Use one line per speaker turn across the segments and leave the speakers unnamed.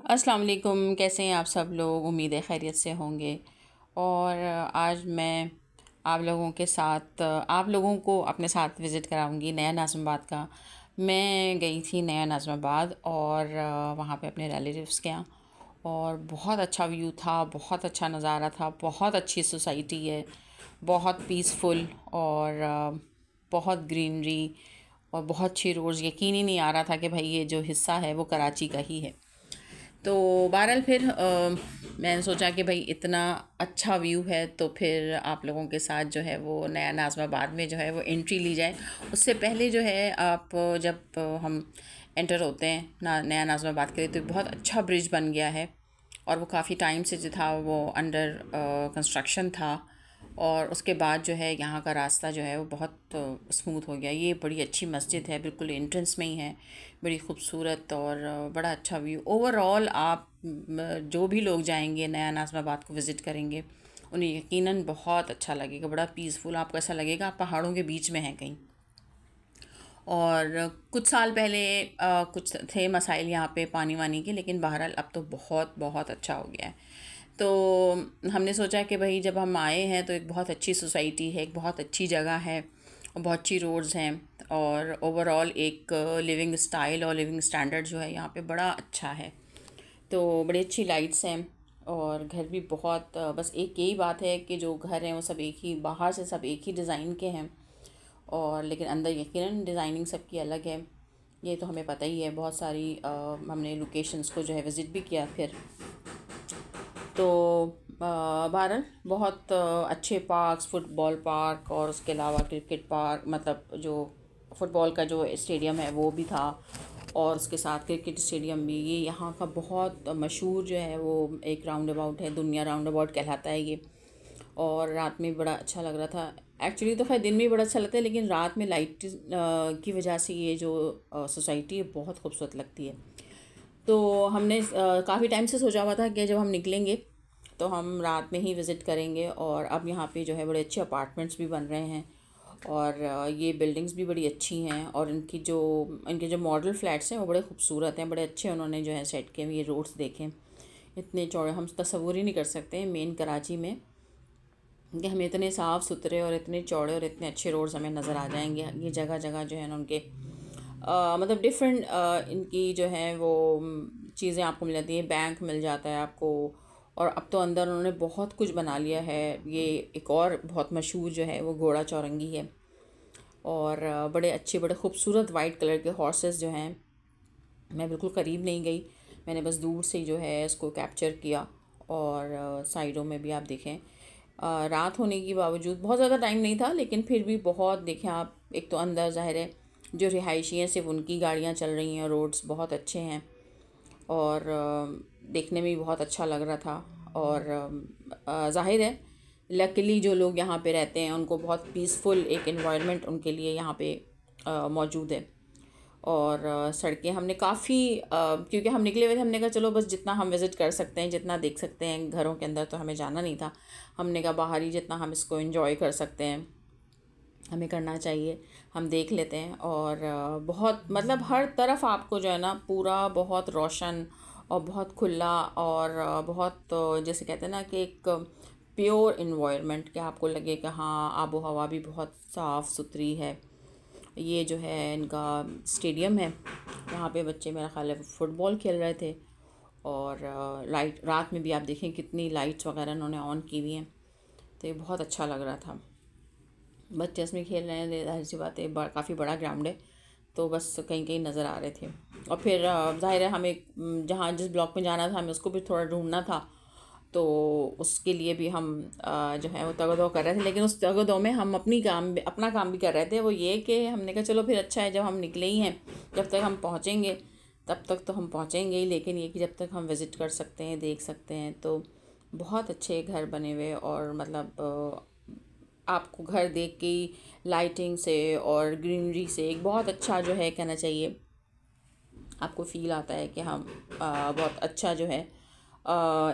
अस्सलाम वालेकुम। कैसे हैं आप सब लोग? उम्मीद है खैरियत से होंगे। और आज मैं आप लोगों को अपने साथ विज़िट कराऊंगी नया नाज़िमाबाद का। मैं गई थी नया नाज़िमाबाद और वहाँ पे अपने रिलेटिव्स के यहाँ, और बहुत अच्छा व्यू था, बहुत अच्छा नज़ारा था, बहुत अच्छी सोसाइटी है, बहुत पीसफुल, और बहुत ग्रीनरी और बहुत अच्छी रोड्स। यकीन ही नहीं आ रहा था कि भाई ये जो हिस्सा है वो कराची का ही है। तो बहरहाल फिर मैंने सोचा कि भाई इतना अच्छा व्यू है तो फिर आप लोगों के साथ जो है वो नया नाज़िमाबाद में जो है वो एंट्री ली जाए। उससे पहले जो है आप जब हम एंटर होते हैं नया नाज़िमाबाद के लिए, तो बहुत अच्छा ब्रिज बन गया है, और वो काफ़ी टाइम से जो था वो अंडर कंस्ट्रक्शन था। और उसके बाद जो है यहाँ का रास्ता जो है वो बहुत स्मूथ हो गया। ये बड़ी अच्छी मस्जिद है, बिल्कुल एंट्रेंस में ही है, बड़ी खूबसूरत और बड़ा अच्छा व्यू। ओवरऑल आप जो भी लोग जाएंगे नया नाज़िमाबाद को विज़िट करेंगे, उन्हें यकीनन बहुत अच्छा लगेगा, बड़ा पीसफुल। आपको ऐसा लगेगा आप पहाड़ों के बीच में हैं कहीं। और कुछ साल पहले कुछ थे मसाइल यहाँ पे पानी वानी के, लेकिन बहरहाल अब तो बहुत बहुत अच्छा हो गया है। तो हमने सोचा कि भाई जब हम आए हैं तो एक बहुत अच्छी सोसाइटी है, एक बहुत अच्छी जगह है, और बहुत अच्छी रोड्स हैं, और ओवरऑल एक लिविंग स्टाइल और लिविंग स्टैंडर्ड जो है यहाँ पे बड़ा अच्छा है। तो बड़ी अच्छी लाइट्स हैं, और घर भी बहुत बस एक यही बात है कि जो घर हैं वो सब एक ही, बाहर से सब एक ही डिज़ाइन के हैं, और लेकिन अंदर यकीनन डिज़ाइनिंग सबकी अलग है। ये तो हमें पता ही है, बहुत सारी हमने लोकेशंस को जो है विज़िट भी किया फिर। तो बहरहाल बहुत अच्छे पार्क्स, फुटबॉल पार्क, और उसके अलावा क्रिकेट पार्क, मतलब जो फ़ुटबॉल का जो स्टेडियम है वो भी था, और उसके साथ क्रिकेट स्टेडियम भी। ये यहाँ का बहुत मशहूर जो है वो एक राउंड अबाउट है, दुनिया राउंड अबाउट कहलाता है ये। और रात में बड़ा अच्छा लग रहा था। एक्चुअली तो खैर दिन में भी बड़ा अच्छा लगता है, लेकिन रात में लाइट की वजह से ये जो सोसाइटी है बहुत खूबसूरत लगती है। तो हमने काफ़ी टाइम से सोचा हुआ था कि जब हम निकलेंगे तो हम रात में ही विज़िट करेंगे। और अब यहाँ पे जो है बड़े अच्छे अपार्टमेंट्स भी बन रहे हैं, और ये बिल्डिंग्स भी बड़ी अच्छी हैं, और इनके जो मॉडल फ्लैट्स हैं वो बड़े खूबसूरत हैं, बड़े अच्छे उन्होंने जो है सेट किए। ये रोड्स देखें, इतने चौड़े, हम तसव्वुर ही नहीं कर सकते हैं मेन कराची में कि हमें इतने साफ़ सुथरे और इतने चौड़े और इतने अच्छे रोड्स हमें नज़र आ जाएंगे। ये जगह जगह जो है ना उनके मतलब डिफरेंट इनकी जो है वो चीज़ें आपको मिल जाती हैं। बैंक मिल जाता है आपको, और अब तो अंदर उन्होंने बहुत कुछ बना लिया है। ये एक और बहुत मशहूर जो है वो घोड़ा चौरंगी है, और बड़े अच्छे बड़े खूबसूरत वाइट कलर के हॉर्सेस जो हैं। मैं बिल्कुल करीब नहीं गई, मैंने बस दूर से जो है इसको कैप्चर किया। और साइडों में भी आप देखें, रात होने के बावजूद बहुत ज़्यादा टाइम नहीं था, लेकिन फिर भी बहुत देखें आप। एक तो अंदर ज़ाहिर है जो रिहायशी हैं सिर्फ उनकी गाड़ियाँ चल रही हैं, रोड्स बहुत अच्छे हैं, और देखने में भी बहुत अच्छा लग रहा था। और ज़ाहिर है लकीली जो लोग यहाँ पे रहते हैं उनको बहुत पीसफुल एक एनवायरनमेंट उनके लिए यहाँ पे मौजूद है। और सड़कें हमने काफ़ी क्योंकि हम निकले हुए थे, हमने कहा चलो बस जितना हम विज़िट कर सकते हैं, जितना देख सकते हैं, घरों के अंदर तो हमें जाना नहीं था। हमने कहा बाहर ही जितना हम इसको एंजॉय कर सकते हैं हमें करना चाहिए, हम देख लेते हैं। और बहुत मतलब हर तरफ आपको जो है ना पूरा बहुत रोशन और बहुत खुला, और बहुत जैसे कहते हैं ना कि एक प्योर इन्वायरमेंट, कि आपको लगे कि हाँ आबो हवा भी बहुत साफ़ सुथरी है। ये जो है इनका स्टेडियम है, वहाँ पे बच्चे मेरा ख़्याल है फ़ुटबॉल खेल रहे थे। और लाइट रात में भी आप देखें कितनी लाइट्स वगैरह उन्होंने ऑन की हुई हैं, तो ये बहुत अच्छा लग रहा था। बच्चे इसमें खेल रहे हैं, ज़ाहिर सी बात है काफ़ी बड़ा ग्राउंड है, तो बस कहीं कहीं नज़र आ रहे थे। और फिर ज़ाहिर है हमें जहाँ जिस ब्लॉक में जाना था हमें उसको भी थोड़ा ढूंढना था, तो उसके लिए भी हम जो है वो तगदो कर रहे थे। लेकिन उस तगदो में हम अपना काम भी कर रहे थे। वो ये कि हमने कहा चलो फिर अच्छा है जब हम निकले ही हैं, जब तक हम पहुँचेंगे तब तक तो हम पहुँचेंगे ही, लेकिन ये कि जब तक हम विज़िट कर सकते हैं, देख सकते हैं। तो बहुत अच्छे घर बने हुए, और मतलब आपको घर देख के लाइटिंग से और ग्रीनरी से एक बहुत अच्छा जो है कहना चाहिए आपको फ़ील आता है कि हम बहुत अच्छा जो है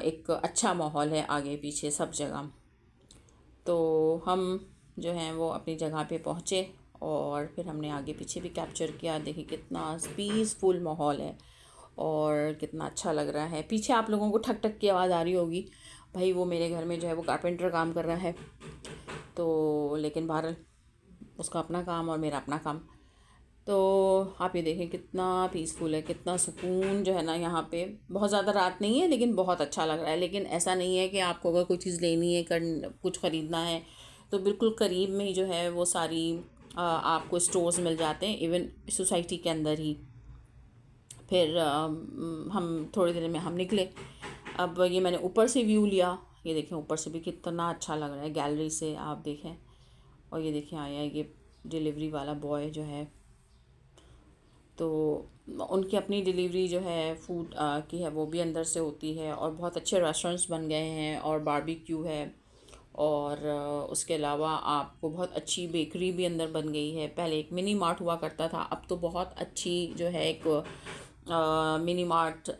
एक अच्छा माहौल है आगे पीछे सब जगह। तो हम जो हैं वो अपनी जगह पे पहुँचे, और फिर हमने आगे पीछे भी कैप्चर किया। देखिए कितना पीसफुल माहौल है, और कितना अच्छा लग रहा है। पीछे आप लोगों को ठक ठक की आवाज़ आ रही होगी, भाई वो मेरे घर में जो है वो कारपेंटर काम कर रहा है, तो लेकिन बहरहाल उसका अपना काम और मेरा अपना काम। तो आप ये देखें कितना पीसफुल है, कितना सुकून जो है ना यहाँ पे। बहुत ज़्यादा रात नहीं है लेकिन बहुत अच्छा लग रहा है। लेकिन ऐसा नहीं है कि आपको अगर कोई चीज़ लेनी है, कुछ ख़रीदना है, तो बिल्कुल करीब में ही जो है वो सारी आपको स्टोर्स मिल जाते हैं, इवन सोसाइटी के अंदर ही। फिर हम थोड़ी देर में हम निकले। अब ये मैंने ऊपर से व्यू लिया, ये देखें ऊपर से भी कितना अच्छा लग रहा है, गैलरी से आप देखें। और ये देखें आया ये डिलीवरी वाला बॉय जो है, तो उनकी अपनी डिलीवरी जो है फूड की है वो भी अंदर से होती है। और बहुत अच्छे रेस्टोरेंट्स बन गए हैं और बारबेक्यू है। और उसके अलावा आपको बहुत अच्छी बेकरी भी अंदर बन गई है। पहले एक मिनी मार्ट हुआ करता था, अब तो बहुत अच्छी जो है एक मिनी मार्ट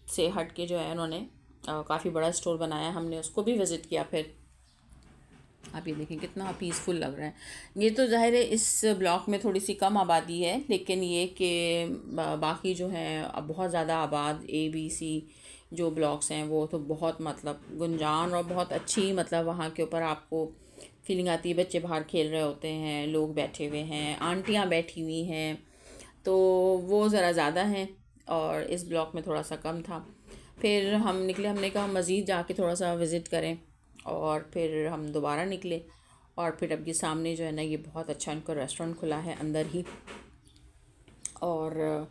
से हट के जो है उन्होंने काफ़ी बड़ा स्टोर बनाया। हमने उसको भी विज़िट किया। फिर आप ये देखें कितना पीसफुल लग रहा है। ये तो ज़ाहिर है इस ब्लॉक में थोड़ी सी कम आबादी है, लेकिन ये कि बाकी जो हैं अब बहुत ज़्यादा आबाद ABC जो ब्लॉक्स हैं वो तो बहुत मतलब गुंजान और बहुत अच्छी, मतलब वहाँ के ऊपर आपको फीलिंग आती है। बच्चे बाहर खेल रहे होते हैं, लोग बैठे हुए हैं, आंटियाँ बैठी हुई हैं, तो वो ज़रा ज़्यादा हैं और इस ब्लॉक में थोड़ा सा कम था। फिर हम निकले, हमने कहा मज़ीद जाके थोड़ा सा विज़िट करें, और फिर हम दोबारा निकले। और फिर अब ये सामने जो है ना ये बहुत अच्छा इनका रेस्टोरेंट खुला है अंदर ही। और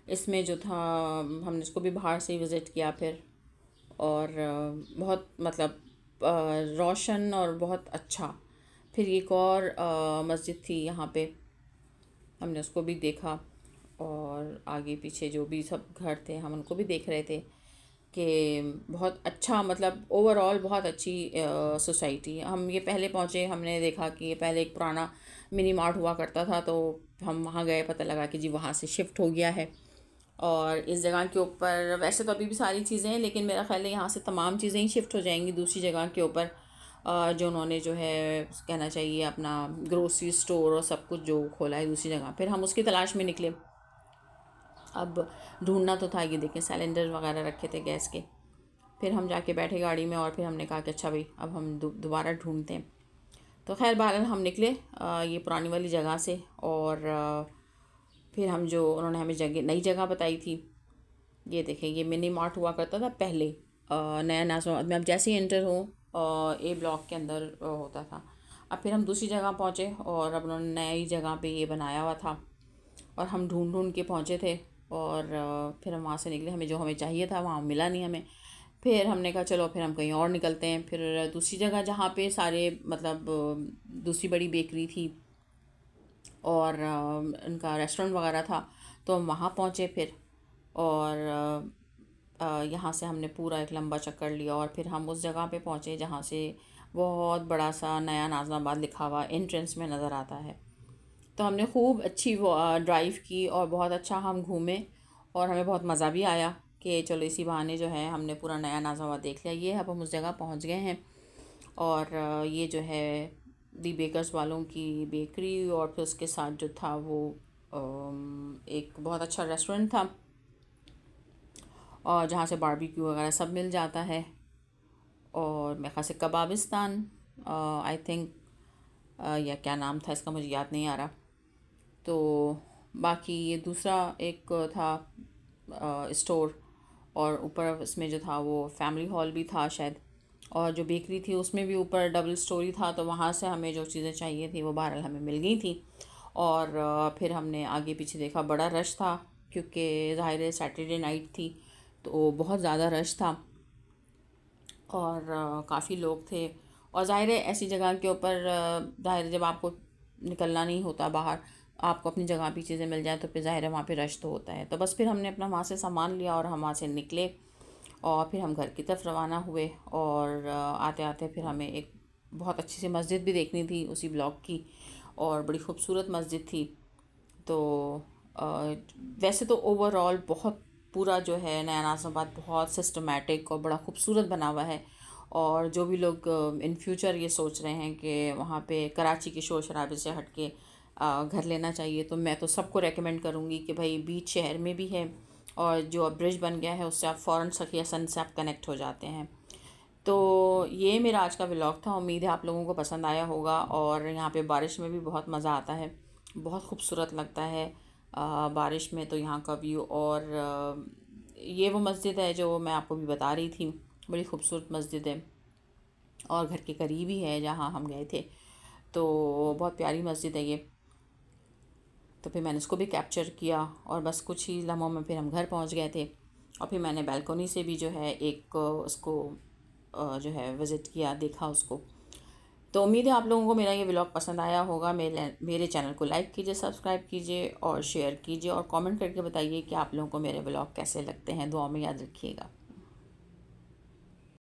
इसमें जो था हमने इसको भी बाहर से ही विज़िट किया फिर। और बहुत मतलब रोशन और बहुत अच्छा। फिर एक और मस्जिद थी यहाँ पे, हमने उसको भी देखा। और आगे पीछे जो भी सब घर थे हम उनको भी देख रहे थे कि बहुत अच्छा, मतलब ओवरऑल बहुत अच्छी सोसाइटी। हम ये पहले पहुँचे, हमने देखा कि ये पहले एक पुराना मिनी मार्ट हुआ करता था, तो हम वहाँ गए, पता लगा कि जी वहाँ से शिफ्ट हो गया है। और इस जगह के ऊपर वैसे तो अभी भी सारी चीज़ें हैं, लेकिन मेरा ख़्याल है यहाँ से तमाम चीज़ें ही शिफ्ट हो जाएंगी दूसरी जगह के ऊपर, जो उन्होंने जो है कहना चाहिए अपना ग्रोसरी स्टोर और सब कुछ जो खोला है दूसरी जगह। फिर हम उसकी तलाश में निकले। अब ढूंढना तो था, ये देखें सिलेंडर वगैरह रखे थे गैस के। फिर हम जाके बैठे गाड़ी में और फिर हमने कहा कि अच्छा भाई अब हम दोबारा ढूंढते हैं। तो खैर बहरहाल हम निकले ये पुरानी वाली जगह से। और फिर हम जो उन्होंने हमें जगह नई जगह बताई थी, ये देखें ये मिनी मार्ट हुआ करता था पहले नया नाज़िम में। अब जैसे ही एंटर हो ए ब्लॉक के अंदर होता था। अब फिर हम दूसरी जगह पहुँचे और अब उन्होंने नई जगह पे ये बनाया हुआ था, और हम ढूंढ ढूंढ के पहुँचे थे। और फिर हम वहाँ से निकले, हमें जो हमें चाहिए था वहाँ मिला नहीं हमें। फिर हमने कहा चलो फिर हम कहीं और निकलते हैं। फिर दूसरी जगह जहाँ पे सारे मतलब दूसरी बड़ी बेकरी थी और उनका रेस्टोरेंट वगैरह था, तो हम वहाँ पहुँचे फिर। और यहाँ से हमने पूरा एक लंबा चक्कर लिया और फिर हम उस जगह पे पहुँचे जहाँ से बहुत बड़ा सा नया नाज़िमाबाद लिखा हुआ एंट्रेंस में नज़र आता है। तो हमने खूब अच्छी वो ड्राइव की और बहुत अच्छा हम घूमे और हमें बहुत मज़ा भी आया कि चलो इसी बहाने जो है हमने पूरा नया नाज़िमाबाद देख लिया। ये अब हम उस जगह पहुँच गए हैं। और ये जो है दी बेकर्स वालों की बेकरी, और फिर उसके साथ जो था वो एक बहुत अच्छा रेस्टोरेंट था और जहाँ से बारबेक्यू वगैरह सब मिल जाता है। और मेरे ख़्याल से कबाबिस्तान आई थिंक, या क्या नाम था इसका मुझे याद नहीं आ रहा। तो बाकी ये दूसरा एक था स्टोर, और ऊपर इसमें जो था वो फैमिली हॉल भी था शायद। और जो बेकरी थी उसमें भी ऊपर डबल स्टोरी था, तो वहाँ से हमें जो चीज़ें चाहिए थी वो बहरहाल हमें मिल गई थी। और फिर हमने आगे पीछे देखा, बड़ा रश था क्योंकि ज़ाहिर है सैटरडे नाइट थी, तो बहुत ज़्यादा रश था और काफ़ी लोग थे। और ज़ाहिर है ऐसी जगह के ऊपर ज़ाहिर है जब आपको निकलना नहीं होता बाहर, आपको अपनी जगह पे चीज़ें मिल जाए तो फिर ज़ाहिर है वहाँ पे रश तो होता है। तो बस फिर हमने अपना वहाँ से सामान लिया और हम वहाँ से निकले और फिर हम घर की तरफ रवाना हुए। और आते आते फिर हमें एक बहुत अच्छी सी मस्जिद भी देखनी थी उसी ब्लॉक की, और बड़ी खूबसूरत मस्जिद थी। तो अ, वैसे तो ओवरऑल बहुत पूरा जो है नया नाज़िमाबाद बहुत सिस्टमेटिक और बड़ा खूबसूरत बना हुआ है। और जो भी लोग इन फ्यूचर ये सोच रहे हैं कि वहाँ पे कराची के शोर शराबे से हट के घर लेना चाहिए, तो मैं तो सबको रेकमेंड करूँगी कि भाई बीच शहर में भी है और जो अब ब्रिज बन गया है उससे आप फ़ौरन सखिया सन से आप कनेक्ट हो जाते हैं। तो ये मेरा आज का व्लॉग था। उम्मीद है आप लोगों को पसंद आया होगा। और यहाँ पे बारिश में भी बहुत मज़ा आता है, बहुत खूबसूरत लगता है बारिश में तो यहाँ का व्यू। और ये वो मस्जिद है जो मैं आपको भी बता रही थी, बड़ी खूबसूरत मस्जिद है और घर के करीब ही है जहाँ हम गए थे। तो बहुत प्यारी मस्जिद है ये। तो फिर मैंने उसको भी कैप्चर किया और बस कुछ ही लम्हों में फिर हम घर पहुंच गए थे। और फिर मैंने बालकनी से भी जो है एक उसको जो है विज़िट किया, देखा उसको। तो उम्मीद है आप लोगों को मेरा ये व्लॉग पसंद आया होगा। मेरे चैनल को लाइक कीजिए, सब्सक्राइब कीजिए और शेयर कीजिए और कमेंट करके बताइए कि आप लोगों को मेरे व्लॉग कैसे लगते हैं। दुआ में याद रखिएगा।